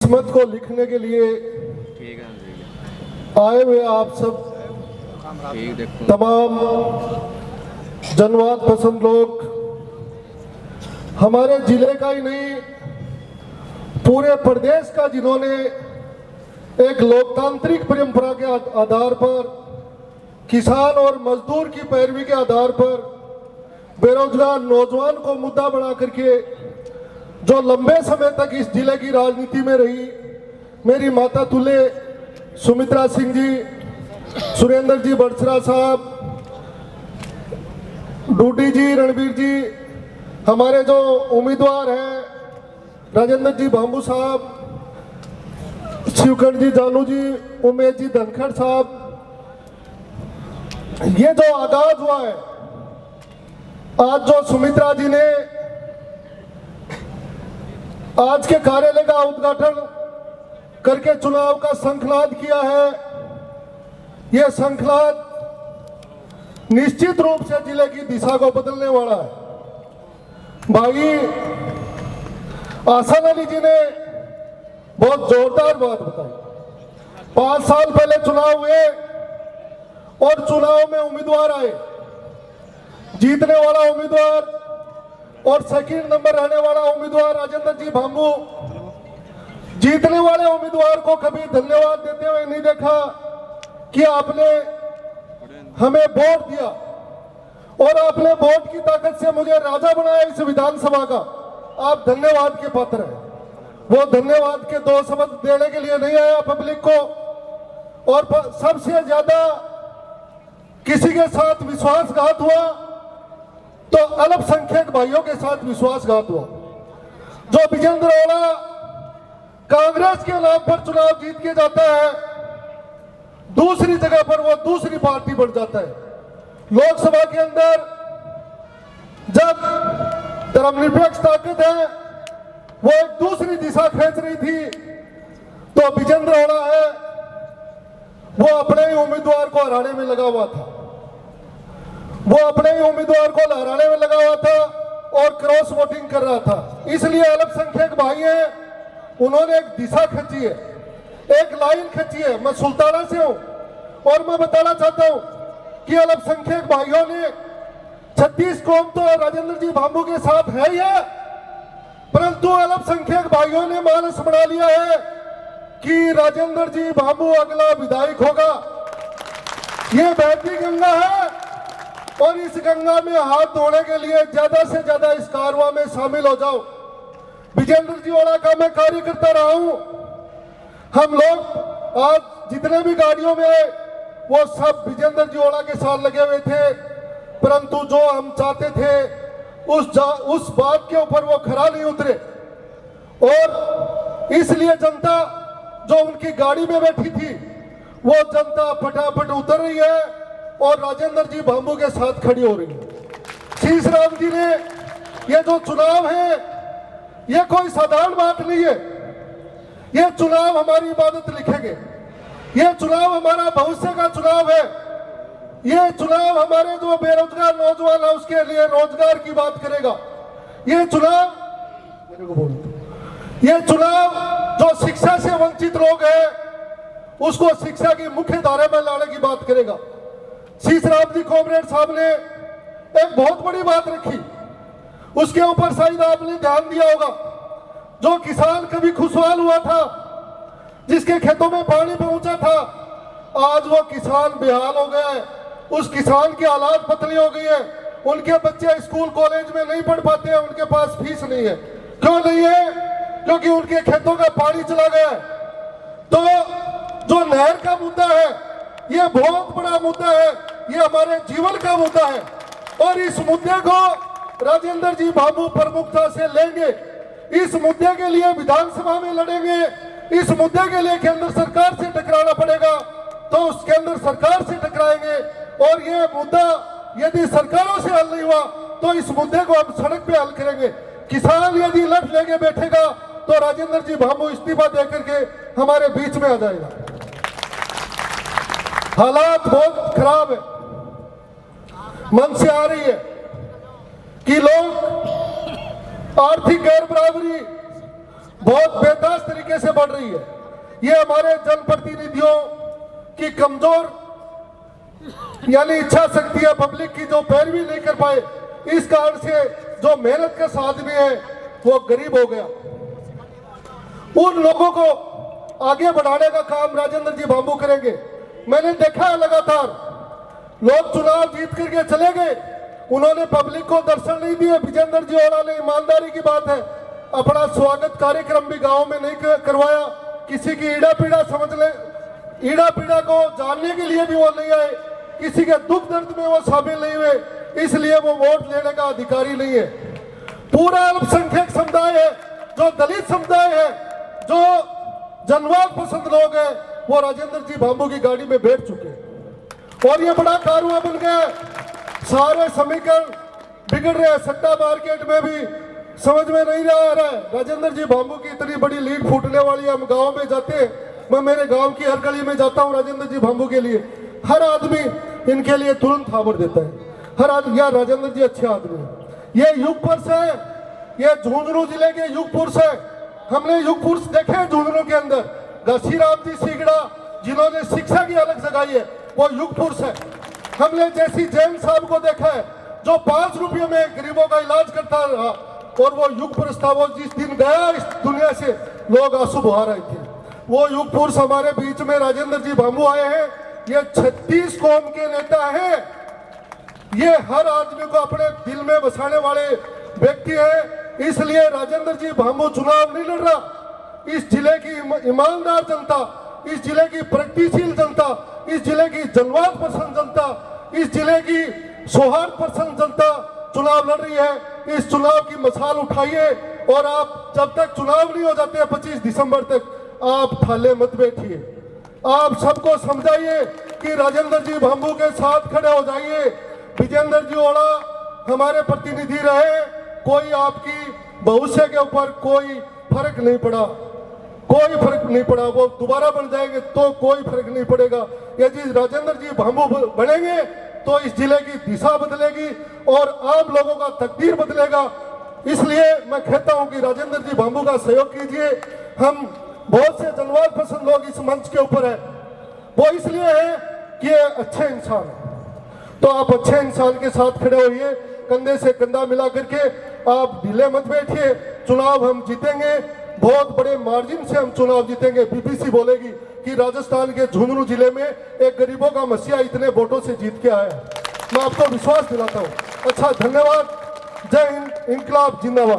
किस्मत को लिखने के लिए आए हुए आप सब तमाम जनवाद पसंद लोग, हमारे जिले का ही नहीं पूरे प्रदेश का, जिन्होंने एक लोकतांत्रिक परंपरा के आधार पर, किसान और मजदूर की पैरवी के आधार पर बेरोजगार नौजवान को मुद्दा बना करके जो लंबे समय तक इस जिले की राजनीति में रही, मेरी माता तुल्य सुमित्रा सिंह जी, सुरेंद्र जी बड़सरा साहब, डूडी जी, रणबीर जी, हमारे जो उम्मीदवार हैं राजेंद्र जी भांबू साहब, शिवकर्ण जी जानू जी, उमेश जी धनखड़ साहब, ये जो आगाज हुआ है, आज जो सुमित्रा जी ने आज के कार्यालय का उद्घाटन करके चुनाव का शंखनाद किया है, यह शंखनाद निश्चित रूप से जिले की दिशा को बदलने वाला है। भाई आसान अली जी ने बहुत जोरदार बात बताई। 5 साल पहले चुनाव हुए और चुनाव में उम्मीदवार आए, जीतने वाला उम्मीदवार और सेकंड नंबर रहने वाला उम्मीदवार राजेंद्र जी भांबू, जीतने वाले उम्मीदवार को कभी धन्यवाद देते हुए नहीं देखा कि आपने हमें वोट दिया और आपने वोट की ताकत से मुझे राजा बनाया इस विधानसभा का, आप धन्यवाद के पात्र हैं। वो धन्यवाद के 2 शब्द देने के लिए नहीं आया पब्लिक को, और सबसे ज्यादा किसी के साथ विश्वासघात हुआ तो अल्पसंख्यक भाइयों के साथ विश्वासघात हुआ। जो विजेंद्र ओला कांग्रेस के नाम पर चुनाव जीत के जाता है, दूसरी जगह पर वो दूसरी पार्टी बन जाता है। लोकसभा के अंदर जब धर्मनिरपेक्ष ताकत है वो एक दूसरी दिशा खींच रही थी, तो विजेंद्र ओला है वो अपने ही उम्मीदवार को हराने में लगा हुआ था, वो अपने ही उम्मीदवार को लहराने में लगा हुआ था और क्रॉस वोटिंग कर रहा था। इसलिए अल्पसंख्यक भाई हैं, उन्होंने एक दिशा खींची है, एक लाइन खींची है। मैं सुल्ताना से हूं और मैं बताना चाहता हूं कि अल्पसंख्यक भाइयों ने 36 कौम तो राजेंद्र जी भांबू के साथ है ही है, परंतु अल्पसंख्यक भाइयों ने मानस बना लिया है कि राजेंद्र जी भांबू अगला विधायक होगा। ये बहती गंगा है और इस गंगा में हाथ धोने के लिए ज्यादा से ज्यादा इस कारवां में शामिल हो जाओ। विजेंद्र जी ओला का मैं कार्य करता रहा हूं। हम लोग आज जितने भी गाड़ियों में आए वो सब विजेंद्र जी ओला के साथ लगे हुए थे, परंतु जो हम चाहते थे उस बात के ऊपर वो खरा नहीं उतरे, और इसलिए जनता जो उनकी गाड़ी में बैठी थी वो जनता फटाफट उतर रही है और राजेंद्र जी भांबू के साथ खड़ी हो रही है। शीश राम जी ने ये जो चुनाव है ये कोई साधारण बात नहीं है, ये चुनाव हमारी इबादत लिखेंगे, ये चुनाव हमारा भविष्य का चुनाव है, ये चुनाव हमारे जो बेरोजगार नौजवान है उसके लिए रोजगार की बात करेगा, ये चुनाव जो शिक्षा से वंचित लोग हैं उसको शिक्षा की मुख्य धारा में लाने की बात करेगा। शीश राम जी कॉमरेड साहब ने एक बहुत बड़ी बात रखी, उसके ऊपर शायद आपने ध्यान दिया होगा। जो किसान कभी खुशहाल हुआ था, जिसके खेतों में पानी पहुंचा था, आज वो किसान बेहाल हो गया है, उस किसान की हालात पतली हो गई है, उनके बच्चे स्कूल कॉलेज में नहीं पढ़ पाते हैं, उनके पास फीस नहीं है। क्यों नहीं है? क्योंकि उनके खेतों का पानी चला गया है। तो जो नहर का मुद्दा है ये बहुत बड़ा मुद्दा है, ये हमारे जीवन का मुद्दा है, और इस मुद्दे को राजेंद्र जी भांबू प्रमुखता से लेंगे। इस मुद्दे के लिए विधानसभा में लड़ेंगे, इस मुद्दे के लिए केंद्र सरकार से टकराना पड़ेगा तो उस केंद्र सरकार से टकराएंगे, और ये मुद्दा यदि सरकारों से हल नहीं हुआ तो इस मुद्दे को हम सड़क पे हल करेंगे। किसान यदि लठ लेके बैठेगा तो राजेंद्र जी भांबू इस्तीफा देकर के हमारे बीच में आ जाएगा। हालात बहुत खराब है, मन से आ रही है कि लोग आर्थिक गैर बराबरी बहुत बेदास तरीके से बढ़ रही है। ये हमारे जनप्रतिनिधियों की कमजोर यानी इच्छा शक्ति है, पब्लिक की जो पैरवी नहीं कर पाए, इस कारण से जो मेहनत का आदमी है वो गरीब हो गया। उन लोगों को आगे बढ़ाने का काम राजेंद्र जी भांबू करेंगे। मैंने देखा है लगातार लोग चुनाव जीत करके चले गए, उन्होंने पब्लिक को दर्शन नहीं दिए। विजेंद्र जी ओला ने, ईमानदारी की बात है, अपना स्वागत कार्यक्रम भी गांव में नहीं करवाया। किसी की ईड़ा पीड़ा समझ ले, ईड़ा पीड़ा को जानने के लिए भी वो नहीं आए, किसी के दुख दर्द में वो शामिल नहीं हुए, इसलिए वो वोट लेने का अधिकारी नहीं है। पूरा अल्पसंख्यक समुदाय है, जो दलित समुदाय है, जो जनवाद पसंद लोग हैं, वो राजेंद्र जी भांबू की गाड़ी में बैठ चुके और ये बड़ा कारवा बन गया। सारे समीकरण बिगड़ रहे हैं। सट्टा मार्केट में भी समझ में नहीं आ रहा है। राजेंद्र जी भांबू की इतनी बड़ी लीड फूटने वाली है। हम गांव में जाते हैं, मैं मेरे गांव की हर गली में जाता हूं राजेंद्र जी भांबू के लिए, हर आदमी इनके लिए तुरंत खबर देता है। हर आदमी, यार राजेंद्र जी अच्छे आदमी है। ये युगपुर से है, ये झुंझुनू जिले के युगपुर से। हमने युगपुर देखे हैं झुंझुनू के अंदर। घसीराम जी सीगड़ा जिन्होंने शिक्षा की अलग जगाई है, वो युगपुर से। हमने जैसी जैन साहब को देखा है जो 5 रुपये में गरीबों का इलाज करता रहा, और वो युगपुर था। वो जिस दिन गया इस दुनिया से लोग आंसू बहा रहे थे। वो युगपुर से हमारे बीच में राजेंद्र जी भांबू आए हैं। ये 36 कौम के नेता हैं। ये हर आदमी को अपने दिल में बसाने वाले व्यक्ति है। इसलिए राजेंद्र जी भांबू चुनाव नहीं लड़ रहा। इस जिले की ईमानदार जनता, इस जिले की प्रगतिशील जनता, इस जिले की जनवाद पसंद जनता, इस जिले की सौहार्द पसंद जनता चुनाव लड़ रही है। इस चुनाव की मसाल उठाइए और आप जब तक चुनाव नहीं हो जाते 25 दिसंबर तक, आप थाले मत बैठिए। आप सबको समझाइए कि राजेंद्र जी भांबू के साथ खड़े हो जाइए। विजेंद्र जी ओला हमारे प्रतिनिधि रहे, कोई आपकी भविष्य के ऊपर कोई फर्क नहीं पड़ा, कोई फर्क नहीं पड़ा। वो दोबारा बन जाएंगे तो कोई फर्क नहीं पड़ेगा। यदि राजेंद्र जी भांबू बनेंगे तो इस जिले की दिशा बदलेगी और आम लोगों का तकदीर बदलेगा। इसलिए मैं कहता हूं कि राजेंद्र जी भांबू का सहयोग कीजिए। हम बहुत से जनवाद पसंद लोग इस मंच के ऊपर है, वो इसलिए है कि ये अच्छे इंसान है। तो आप अच्छे इंसान के साथ खड़े होइए, कंधे से कंधा मिला करके। आप ढीले मत बैठिए। चुनाव हम जीतेंगे, बहुत बड़े मार्जिन से हम चुनाव जीतेंगे। बीबीसी बोलेगी कि राजस्थान के झुंझुनू जिले में एक गरीबों का मसीहा इतने वोटों से जीत के आया है। मैं आपको विश्वास दिलाता हूँ। अच्छा, धन्यवाद। जय हिंद, इंकलाब जिंदाबाद।